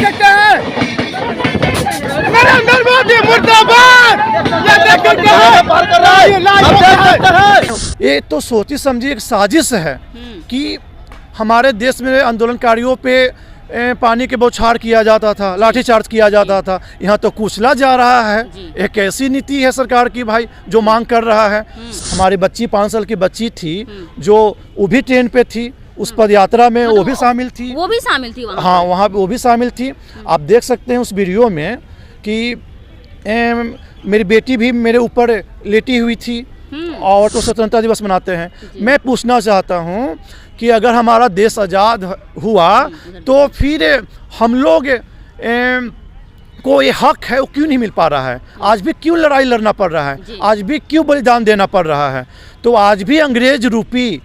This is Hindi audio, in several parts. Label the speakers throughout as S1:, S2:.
S1: सकते हैं नरेंद्र मोदी मुर्दाबाद। ये देख सकते हैं। ये तो सोची समझी एक साजिश है कि हमारे देश में आंदोलनकारियों पे पानी के बौछार किया जाता था, लाठीचार्ज किया जाता था, यहाँ तो कुचला जा रहा है। एक ऐसी नीति है सरकार की भाई जो मांग कर रहा है। हमारी बच्ची 5 साल की बच्ची थी जो वो भी ट्रेन पे थी, उस पद यात्रा में वो भी शामिल थी।
S2: वहाँ
S1: हाँ, वहाँ वो भी शामिल थी। आप देख सकते हैं उस वीडियो में कि मेरी बेटी भी मेरे ऊपर लेटी हुई थी और तो स्वतंत्रता दिवस मनाते हैं। मैं पूछना चाहता हूँ कि अगर हमारा देश आज़ाद हुआ तो फिर हम लोग को ये हक है वो क्यों नहीं मिल पा रहा है? आज भी क्यों लड़ाई लड़ना पड़ रहा है? आज भी क्यों बलिदान देना पड़ रहा है? तो आज भी अंग्रेज रूपी,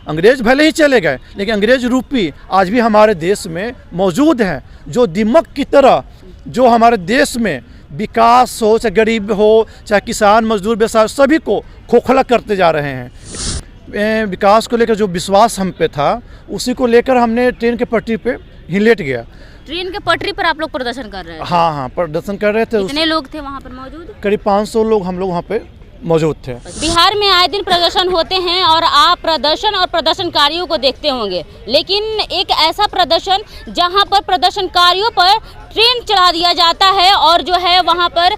S1: अंग्रेज भले ही चले गए लेकिन अंग्रेज रूपी आज भी हमारे देश में मौजूद हैं, जो दीमक की तरह जो हमारे देश में विकास हो, चाहे गरीब हो, चाहे किसान मजदूर बेसहारा, सभी को खोखला करते जा रहे हैं। विकास को लेकर जो विश्वास हम पे था उसी को लेकर हमने ट्रेन के पटरी पे ही लेट गया।
S2: ट्रेन के पटरी पर आप लोग प्रदर्शन कर रहे थे?
S1: हाँ, प्रदर्शन कर रहे थे।
S2: कितने लोग थे वहाँ पर मौजूद?
S1: करीब 500 लोग हम लोग वहाँ पे मौजूद थे।
S2: बिहार में आए दिन प्रदर्शन होते हैं और आप प्रदर्शन और प्रदर्शनकारियों को देखते होंगे, लेकिन एक ऐसा प्रदर्शन जहां पर प्रदर्शनकारियों पर ट्रेन चला दिया जाता है और जो है वहां पर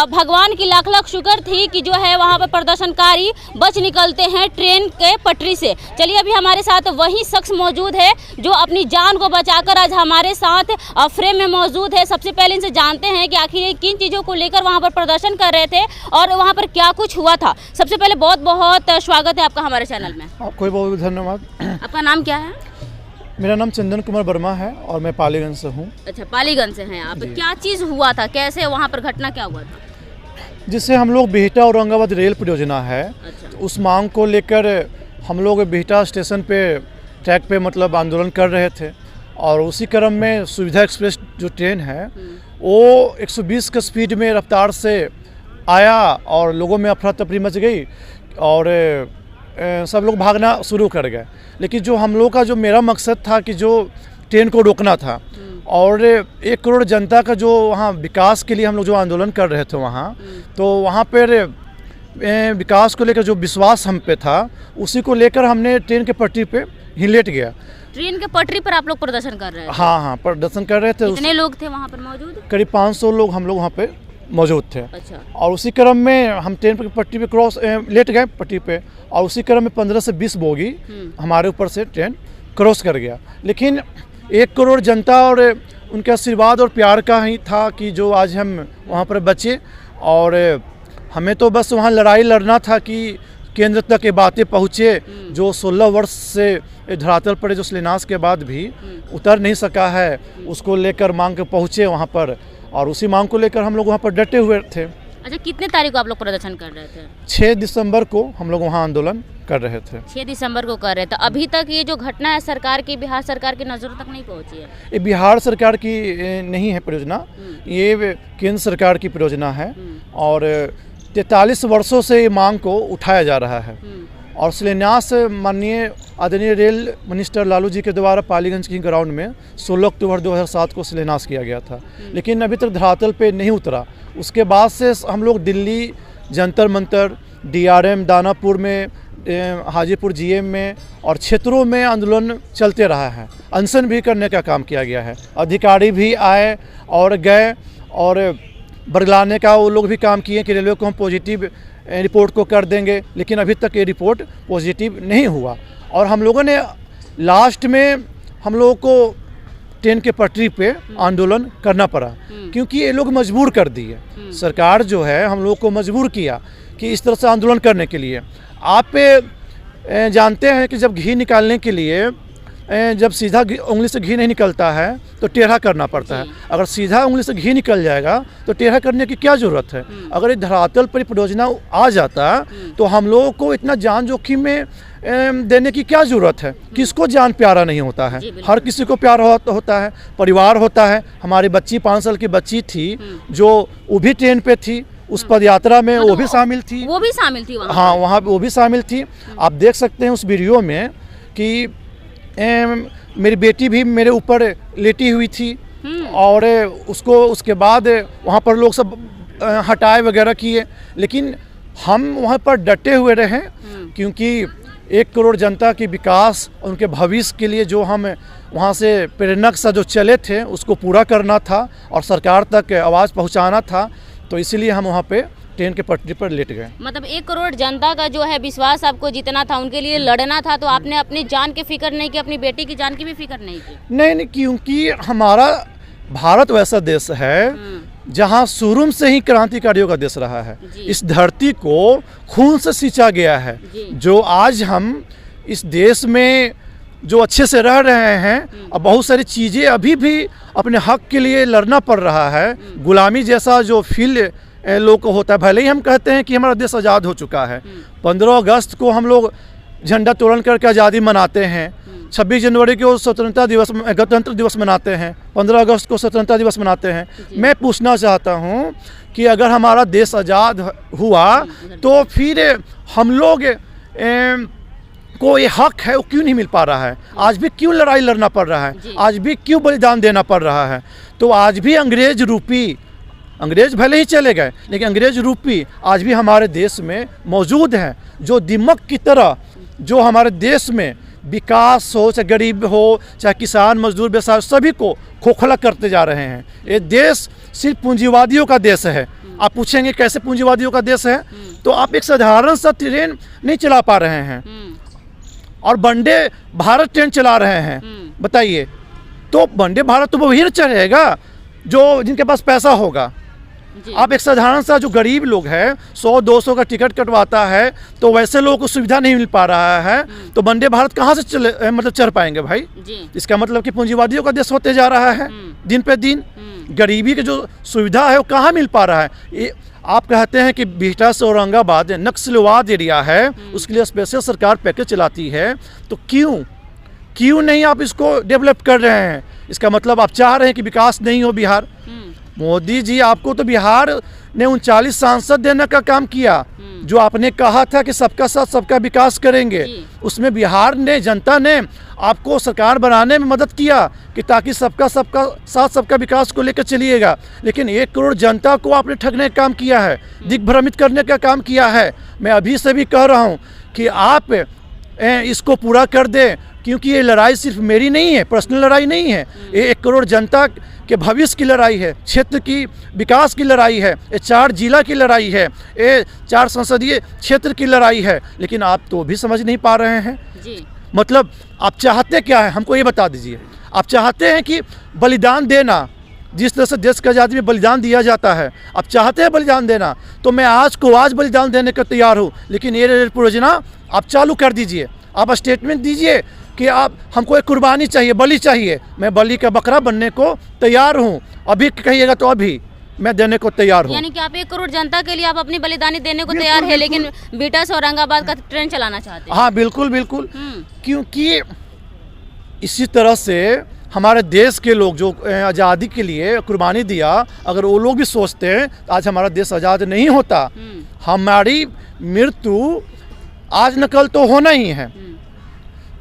S2: भगवान की लाख लाख शुक्र थी कि जो है वहां पर प्रदर्शनकारी बच निकलते हैं ट्रेन के पटरी से। चलिए, अभी हमारे साथ वही शख्स मौजूद है जो अपनी जान को बचाकर आज हमारे साथ फ्रेम में मौजूद है। सबसे पहले इनसे जानते हैं कि आखिर ये किन चीज़ों को लेकर वहाँ पर प्रदर्शन कर रहे थे और वहाँ पर क्या कुछ हुआ था। सबसे पहले बहुत बहुत स्वागत है आपका हमारे चैनल में।
S1: आपको बहुत धन्यवाद।
S2: आपका नाम क्या है?
S1: मेरा नाम चंदन कुमार वर्मा है और मैं पालीगंज से हूँ।
S2: अच्छा, पालीगंज से हैं आप। क्या चीज़ हुआ था, कैसे वहाँ पर घटना क्या हुआ था?
S1: जिससे हम लोग बिहटा औरंगाबाद रेल परियोजना है।
S2: अच्छा।
S1: उस मांग को लेकर हम लोग बिहटा स्टेशन पे ट्रैक पे मतलब आंदोलन कर रहे थे और उसी क्रम में सुविधा एक्सप्रेस जो ट्रेन है वो 120 के स्पीड में रफ्तार से आया और लोगों में अफरा तफरी मच गई और सब लोग भागना शुरू कर गए। लेकिन जो हम लोग का जो मेरा मकसद था कि जो ट्रेन को रोकना था और 1 करोड़ जनता का जो वहाँ विकास के लिए हम लोग जो आंदोलन कर रहे थे वहाँ, तो वहाँ पर विकास को लेकर जो विश्वास हम पे था उसी को लेकर हमने ट्रेन के पटरी पे ही लेट गया।
S2: ट्रेन के पटरी पर आप लोग प्रदर्शन कर रहे थे?
S1: हाँ, प्रदर्शन कर रहे थे।
S2: कितने लोग थे वहाँ पर मौजूद?
S1: करीब 500 लोग हम लोग वहाँ पे मौजूद थे।
S2: अच्छा।
S1: और उसी क्रम में हम ट्रेन पर पटरी पे लेट गए पटरी पे और उसी क्रम में 15 से 20 बोगी हमारे ऊपर से ट्रेन क्रॉस कर गया। लेकिन 1 करोड़ जनता और उनके आशीर्वाद और प्यार का ही था कि जो आज हम वहाँ पर बचे और हमें तो बस वहाँ लड़ाई लड़ना था कि केंद्र तक ये बातें पहुँचे जो 16 वर्ष से धरातल पर जो शिलान्यास के बाद भी उतर नहीं सका है, उसको लेकर मांग के पहुँचे वहाँ पर और उसी मांग को लेकर हम लोग वहाँ पर डटे हुए थे।
S2: अच्छा, कितने तारीख को आप लोग प्रदर्शन कर रहे थे?
S1: 6 दिसंबर को हम लोग वहाँ आंदोलन कर रहे थे।
S2: 6 दिसंबर को कर रहे थे। अभी तक ये जो घटना है सरकार की, बिहार सरकार की नज़रों तक नहीं पहुँची है?
S1: ये बिहार सरकार की नहीं है परियोजना, ये केंद्र सरकार की परियोजना है और 43 वर्षों से ये मांग को उठाया जा रहा है और शिलान्यास माननीय आदरणीय रेल मिनिस्टर लालू जी के द्वारा पालीगंज की ग्राउंड में 16 अक्टूबर 2007 को शिलान्यास किया गया था, लेकिन अभी तक धरातल पे नहीं उतरा। उसके बाद से हम लोग दिल्ली जंतर मंतर, DRM दानापुर में, हाजीपुर GM में और क्षेत्रों में आंदोलन चलते रहा है। अनशन भी करने का काम किया गया है। अधिकारी भी आए और गए और बरगलाने का वो लोग भी काम किए कि रेलवे को हम पॉजिटिव रिपोर्ट को कर देंगे, लेकिन अभी तक ये रिपोर्ट पॉजिटिव नहीं हुआ और हम लोगों ने लास्ट में हम लोगों को ट्रेन के पटरी पे आंदोलन करना पड़ा क्योंकि ये लोग मजबूर कर दिए। सरकार जो है हम लोग को मजबूर किया कि इस तरह से आंदोलन करने के लिए। आप जानते हैं कि जब घी निकालने के लिए जब सीधा उंगली से घी नहीं निकलता है तो टेढ़ा करना पड़ता है। अगर सीधा उंगली से घी निकल जाएगा तो टेढ़ा करने की क्या ज़रूरत है? अगर ये धरातल पर परियोजना आ जाता तो हम लोगों को इतना जान जोखिम में देने की क्या ज़रूरत है? किसको जान प्यारा नहीं होता है? हर किसी को प्यार होता है, परिवार होता है। हमारी बच्ची 5 साल की बच्ची थी जो वो भी ट्रेन पे थी, उस पद यात्रा में वो भी शामिल थी।
S2: वो भी शामिल थी वहाँ?
S1: हाँ, वहाँ वो भी शामिल थी। आप देख सकते हैं उस वीडियो में कि मेरी बेटी भी मेरे ऊपर लेटी हुई थी और उसको उसके बाद वहाँ पर लोग सब हटाए वगैरह किए, लेकिन हम वहाँ पर डटे हुए रहे क्योंकि 1 करोड़ जनता के विकास और उनके भविष्य के लिए जो हम वहाँ से प्रेरक सा जो चले थे उसको पूरा करना था और सरकार तक आवाज़ पहुँचाना था। तो इसीलिए हम वहाँ पे ट्रेन के पटरी पर लेट गए।
S2: मतलब 1 करोड़ जनता का जो है विश्वास आपको जीतना था, उनके लिए लड़ना था, तो आपने अपनी जान की फिक्र नहीं की, अपनी बेटी की जान की भी फिक्र नहीं की?
S1: नहीं, क्योंकि हमारा भारत वैसा देश है जहाँ शुरू से ही क्रांतिकारियों का देश रहा है। इस धरती को खून से सींचा गया है। जो आज हम इस देश में जो अच्छे से रह रहे हैं, और बहुत सारी चीज़ें अभी भी अपने हक के लिए लड़ना पड़ रहा है। गुलामी जैसा जो फील लोग को होता है, भले ही हम कहते हैं कि हमारा देश आज़ाद हो चुका है। 15 अगस्त को हम लोग झंडा तोलन करके आज़ादी मनाते हैं, 26 जनवरी को स्वतंत्रता दिवस गणतंत्र दिवस मनाते हैं, 15 अगस्त को स्वतंत्रता दिवस मनाते हैं। मैं पूछना चाहता हूं कि अगर हमारा देश आज़ाद हुआ तो फिर हम लोग को ये हक है वो क्यों नहीं मिल पा रहा है? आज भी क्यों लड़ाई लड़ना पड़ रहा है? आज भी क्यों बलिदान देना पड़ रहा है? तो आज भी अंग्रेज भले ही चले गए, लेकिन अंग्रेज रूपी आज भी हमारे देश में मौजूद हैं, जो दिमक की तरह जो हमारे देश में विकास हो, चाहे गरीब हो, चाहे किसान मजदूर बेसार, सभी को खोखला करते जा रहे हैं। ये देश सिर्फ पूंजीवादियों का देश है। आप पूछेंगे कैसे पूंजीवादियों का देश है, तो आप एक साधारण सा ट्रेन नहीं चला पा रहे हैं और वंदे भारत ट्रेन चला रहे हैं। बताइए, तो वंदे भारत तो वही चलेगा जो जिनके पास पैसा होगा। आप एक साधारण सा जो गरीब लोग हैं 100-200 का टिकट कटवाता है, तो वैसे लोगों को सुविधा नहीं मिल पा रहा है, तो वंदे भारत कहाँ से चढ़ पाएंगे भाई? इसका मतलब कि पूंजीवादियों का देश होते जा रहा है दिन पे दिन। गरीबी की जो सुविधा है वो कहाँ मिल पा रहा है? ये आप कहते हैं कि बिहटा से औरंगाबाद नक्सलवाद एरिया है, उसके लिए स्पेशल सरकार पैकेज चलाती है, तो क्यों नहीं आप इसको डेवलप कर रहे हैं? इसका मतलब आप चाह रहे हैं कि विकास नहीं हो बिहार। मोदी जी, आपको तो बिहार ने 39 सांसद देने का काम किया, जो आपने कहा था कि सबका साथ सबका विकास करेंगे। उसमें बिहार ने, जनता ने आपको सरकार बनाने में मदद किया कि ताकि सबका साथ सबका विकास को लेकर चलिएगा। लेकिन 1 करोड़ जनता को आपने ठगने का काम किया है, दिग्भ्रमित करने का काम किया है। मैं अभी से भी कह रहा हूँ कि आप इसको पूरा कर दें, क्योंकि ये लड़ाई सिर्फ मेरी नहीं है, पर्सनल लड़ाई नहीं है। ये 1 करोड़ जनता के भविष्य की लड़ाई है, क्षेत्र की विकास की लड़ाई है, ये 4 जिला की लड़ाई है, ये 4 संसदीय क्षेत्र की लड़ाई है। लेकिन आप तो भी समझ नहीं पा रहे हैं। मतलब आप चाहते क्या है, हमको ये बता दीजिए। आप चाहते हैं कि बलिदान देना, जिस तरह से देश की आज़ादी में बलिदान दिया जाता है, आप चाहते हैं बलिदान देना, तो मैं आज बलिदान देने को तैयार हूँ। लेकिन ये रेल परियोजना आप चालू कर दीजिए, आप स्टेटमेंट दीजिए कि आप हमको एक कुर्बानी चाहिए, बलि चाहिए। मैं बलि का बकरा बनने को तैयार हूँ। अभी कहिएगा तो अभी मैं देने को तैयार हूँ।
S2: यानी कि आप 1 करोड़ जनता के लिए आप अपनी बलिदानी देने को तैयार है, लेकिन बिहटा से औरंगाबाद का ट्रेन चलाना चाहते हैं।
S1: हाँ, बिल्कुल। क्योंकि इसी तरह से हमारे देश के लोग जो आज़ादी के लिए कुर्बानी दिया, अगर वो लोग भी सोचते हैं तो आज हमारा देश आज़ाद नहीं होता। हमारी मृत्यु आज न कल तो होना ही है।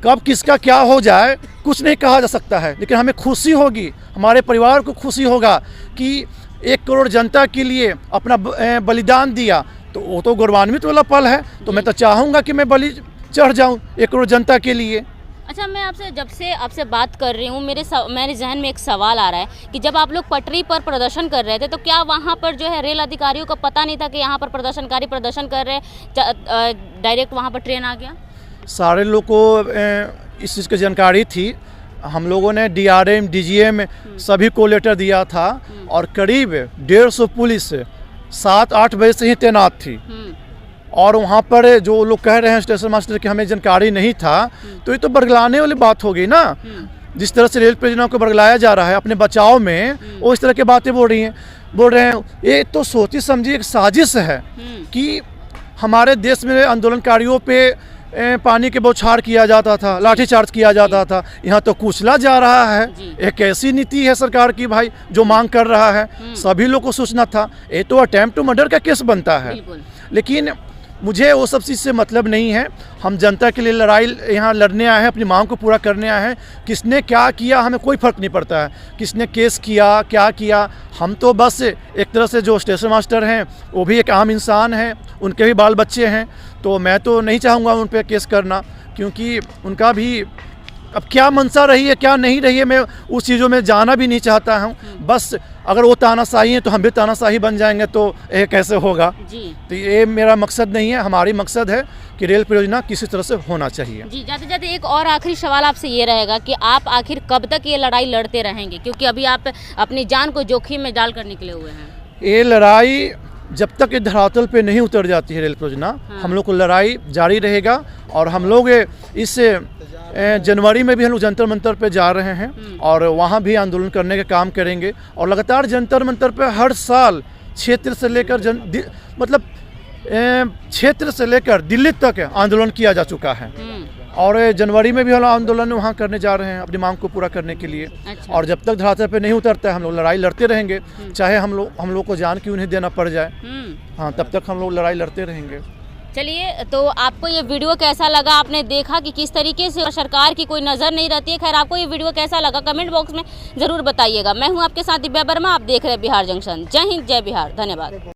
S1: कब किसका क्या हो जाए कुछ नहीं कहा जा सकता है, लेकिन हमें खुशी होगी, हमारे परिवार को खुशी होगा कि 1 करोड़ जनता के लिए अपना बलिदान दिया, तो वो तो गौरवान्वित वाला पल है। तो मैं तो चाहूँगा कि मैं बलि चढ़ जाऊँ 1 करोड़ जनता के लिए।
S2: अच्छा, मैं जब से आपसे बात कर रही हूँ, मेरे जहन में एक सवाल आ रहा है कि जब आप लोग पटरी पर प्रदर्शन कर रहे थे, तो क्या वहाँ पर जो है रेल अधिकारियों को पता नहीं था कि यहाँ पर प्रदर्शनकारी प्रदर्शन कर रहे हैं, डायरेक्ट वहाँ पर ट्रेन आ गया? सारे
S1: लोग को इस चीज़ की जानकारी थी। हम लोगों ने DRM DGM सभी को लेटर दिया था, और करीब 150 पुलिस 7-8 बजे से ही तैनात थी। और वहाँ पर जो लोग कह रहे हैं स्टेशन मास्टर कि हमें जानकारी नहीं था, तो ये तो बरगलाने वाली बात हो गई ना। जिस तरह से रेल परियोजना को बरगलाया जा रहा है अपने बचाव में, वो इस तरह की बातें बोल रहे हैं। ये तो सोची समझी एक साजिश है कि हमारे देश में आंदोलनकारियों पे पानी के बौछार किया जाता था, लाठीचार्ज किया जाता था। यहाँ तो कुचला जा रहा है। एक ऐसी नीति है सरकार की भाई, जो मांग कर रहा है, सभी लोग को सोचना था। ये तो अटेम्प्ट टू मर्डर का केस बनता है। लेकिन मुझे वो सब चीज़ से मतलब नहीं है। हम जनता के लिए लड़ाई यहाँ लड़ने आए हैं, अपनी मांग को पूरा करने आए हैं। किसने क्या किया हमें कोई फ़र्क नहीं पड़ता है, किसने केस किया क्या किया। हम तो बस एक तरह से जो स्टेशन मास्टर हैं वो भी एक आम इंसान हैं, उनके भी बाल बच्चे हैं, तो मैं तो नहीं चाहूँगा उन पर केस करना, क्योंकि उनका भी अब क्या मंशा रही है क्या नहीं रही है मैं उस चीज़ों में जाना भी नहीं चाहता हूँ। बस अगर वो तानाशाही है तो हम भी तानाशाही बन जाएंगे, तो ये कैसे होगा
S2: जी।
S1: तो ये मेरा मकसद नहीं है। हमारी मकसद है कि रेल परियोजना किसी तरह से होना चाहिए। जी
S2: जाते जाते एक और आखिरी सवाल आपसे ये रहेगा कि आप आखिर कब तक ये लड़ाई लड़ते रहेंगे, क्योंकि अभी आप अपनी जान को जोखिम में डाल कर निकले हुए हैं।
S1: ये लड़ाई जब तक ये धरातल पे नहीं उतर जाती है रेल परियोजना, हम लोग को लड़ाई जारी रहेगा। और हम लोग इस जनवरी में भी हम लोग जंतर मंतर पे जा रहे हैं और वहाँ भी आंदोलन करने का काम करेंगे। और लगातार जंतर मंतर पे हर साल क्षेत्र से लेकर मतलब क्षेत्र से लेकर दिल्ली तक आंदोलन किया जा चुका है। और जनवरी में भी हम आंदोलन वहाँ करने जा रहे हैं अपनी मांग को पूरा करने के लिए। अच्छा। और जब तक धरातल पे नहीं उतरता है हम लोग लड़ाई लड़ते रहेंगे, चाहे हम लोग को जान क्यों नहीं देना पड़ जाए। हाँ, तब तक हम लोग लड़ाई लड़ते रहेंगे।
S2: चलिए, तो आपको ये वीडियो कैसा लगा? आपने देखा कि किस तरीके से सरकार की कोई नज़र नहीं रहती है। खैर, आपको ये वीडियो कैसा लगा कमेंट बॉक्स में ज़रूर बताइएगा। मैं हूँ आपके साथ दिव्या वर्मा, आप देख रहे हैं बिहार जंक्शन। जय हिंद, जय बिहार, धन्यवाद।